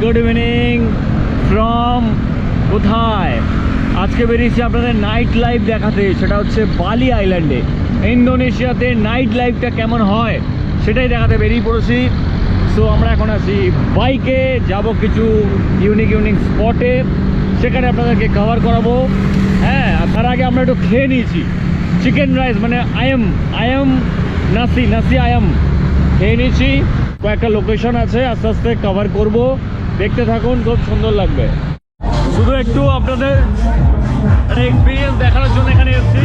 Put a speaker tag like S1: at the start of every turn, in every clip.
S1: Good evening from কোথায়? আজকে বেরিয়েছি আপনাদের নাইট লাইফ দেখাতে। সেটা হচ্ছে বালি আইল্যান্ডে, ইন্দোনেশিয়াতে নাইট লাইফটা কেমন হয় সেটাই দেখাতে বেরিয়ে পড়েছি। সো আমরা এখন আছি বাইকে, যাব কিছু ইউনিক স্পটে, সেখানে আপনাদেরকে কভার করাবো। হ্যাঁ, আর তার আগে আমরা একটু খেয়ে নিয়েছি চিকেন রাইস, মানে আয়াম নাসি আয়াম খেয়ে নিয়েছি। কয়েকটা লোকেশন আছে, আস্তে আস্তে কভার করব, দেখতে থাকুন, খুব সুন্দর লাগবে। শুধু একটু আপনাদের এক্সপিরিয়েন্স দেখানোর জন্য এখানে এসেছি।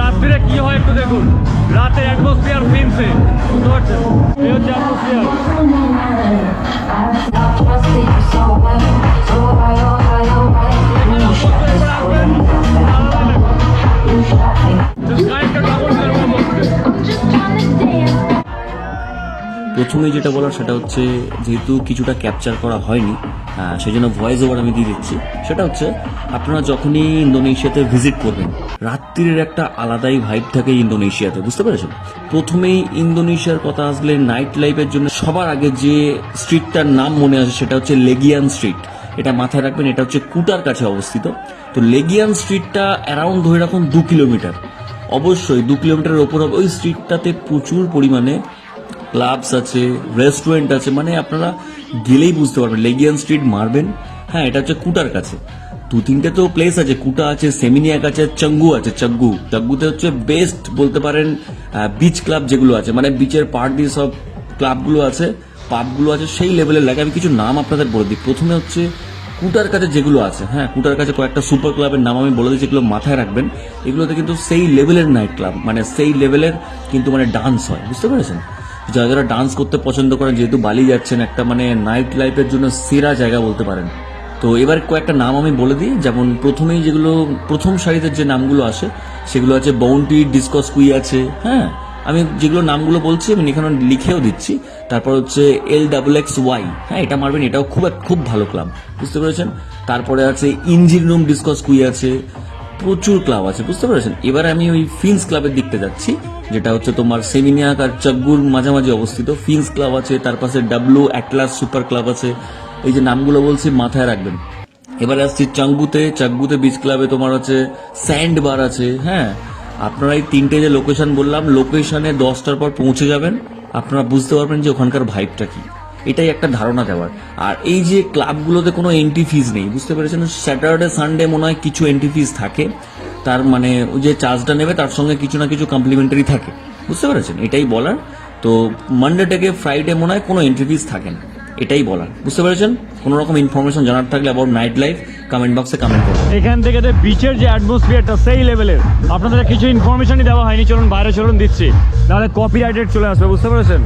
S1: রাত্রিরে কি হয় একটু দেখুন, রাতের অ্যাটমসফিয়ার ফিনসে, বুঝতে পারছেন? এই হচ্ছে অ্যাটমসফিয়ার।
S2: প্রথমে যেটা বলার সেটা হচ্ছে, যেহেতু কিছুটা ক্যাপচার করা হয়নি সেই জন্য ভয়েস ওভার আমি দিয়ে দিচ্ছি। সেটা হচ্ছে, আপনারা যখনই ইন্দোনেশিয়াতে ভিজিট করবেন, রাত্রির একটা আলাদাই ভাইব থাকে ইন্দোনেশিয়াতে, বুঝতে পেরেছেন? প্রথমেই ইন্দোনেশিয়ার কথা আসলে নাইট লাইফের জন্য সবার আগে যে স্ট্রিটটার নাম মনে আসে সেটা হচ্ছে লেগিয়ান স্ট্রিট। এটা মাথায় রাখবেন, এটা হচ্ছে কুটার কাছে অবস্থিত। তো লেগিয়ান স্ট্রিটটা অ্যারাউন্ড ধরে রাখুন 2 কিলোমিটার, অবশ্যই 2 কিলোমিটারের ওপর হবে। ওই স্ট্রিটটাতে প্রচুর পরিমাণে ক্লাবস আছে, রেস্টুরেন্ট আছে, মানে আপনারা গেলেই বুঝতে পারবেন। লেগিয়ান স্ট্রিট মারবেন, হ্যাঁ এটা হচ্ছে কুটার কাছে। 2-3টে তো প্লেস আছে, কুটা আছে, সেমিনিয়াক আছে, চাঙ্গু আছে। চাঙ্গুতে হচ্ছে বেস্ট বলতে পারেন বিচ ক্লাব যেগুলো আছে, মানে বিচের পার দিয়ে সব ক্লাবগুলো আছে, পাবগুলো আছে, সেই লেভেলের লাগে। আমি কিছু নাম আপনাদের বলে দিই। প্রথমে হচ্ছে কুটার কাছে যেগুলো আছে, হ্যাঁ কুটার কাছে কয়েকটা সুপার ক্লাবের নাম আমি বলে দিচ্ছি, এগুলো মাথায় রাখবেন। এগুলোতে কিন্তু সেই লেভেলের নাইট ক্লাব, মানে সেই লেভেলের কিন্তু মানে ডান্স হয়, বুঝতে পেরেছেন? যারা যারা ডান্স করতে পছন্দ করেন, যেহেতু বালি যাচ্ছেন, একটা মানে নাইট লাইফের জন্য সেরা জায়গা বলতে পারেন। তো এবার কয়েকটা নাম আমি বলে দিই। যেমন প্রথমেই যেগুলো প্রথম সারিতে যে নামগুলো আসে সেগুলো আছে বাউন্টি, ডিসকো স্কুই আছে। হ্যাঁ, আমি যেগুলো নামগুলো বলছি আমি এখানে লিখেও দিচ্ছি। তারপর হচ্ছে LXXY, হ্যাঁ এটা মারবেন, এটাও খুব ভালো ক্লাব, বুঝতে পেরেছেন? তারপরে আছে ইঞ্জিন রুম, ডিসকো স্কুই আছে, প্রচুর ক্লাব আছে, বুঝতে পেরেছেন? এবার আমি ওই ফিন্স ক্লাবের দিকতে যাচ্ছি, যেটা হচ্ছে তোমার সেমিনিয়াক আর চাগুর মাঝামাঝি অবস্থিত। ফিন্স ক্লাব আছে, তার পাশে অ্যাটলাস সুপার ক্লাব আছে। এই যে নামগুলো বলছি মাথায় রাখবেন। এবারে আসছি চাগুতে বিচ ক্লাবে তোমার হচ্ছে স্যান্ড বার আছে। হ্যাঁ, আপনারা এই 3টে যে লোকেশন বললাম, লোকেশনে 10টার পর পৌঁছে যাবেন, আপনারা বুঝতে পারবেন যে ওখানকার ভাইবটা কি। এটাই একটা ধারণা দেওয়ার। আর এই যে ক্লাবগুলোতে কোনো এন্ট্রি ফিজ নেই, বুঝতে পেরেছেন? স্যাটারডে সানডে মনে হয় কিছু এন্ট্রি ফিজ থাকে, তার মানে ওই যে চার্জটা নেবে তার সঙ্গে কিছু না কিছু কমপ্লিমেন্টারি থাকে, বুঝতে পেরেছেন? এটাই বলার। তো মানডে থেকে ফ্রাইডে মনে হয় কোনো এন্ট্রি ফিজ থাকে না, এটাই বলার, বুঝতে পেরেছেন? কোনো রকম ইনফরমেশন জানার থাকলে অ্যাবাউট নাইট লাইফ কমেন্ট বক্সে কমেন্ট করুন।
S1: এখান থেকে বিচের যে অ্যাটমসফিয়ারটা সেই লেভেলের, আপনাদের কিছু ইনফরমেশনই দেওয়া হয়নি। চলুন বাইরে চলুন, দিচ্ছি, নাহলে কপিরাইটেড চলে আসবে, বুঝতে পেরেছেন?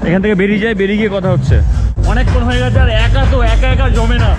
S1: এখান থেকে বেরিয়ে গিয়ে কথা হচ্ছে। অনেকক্ষণ হয়ে গেছে, আর একা জমে না।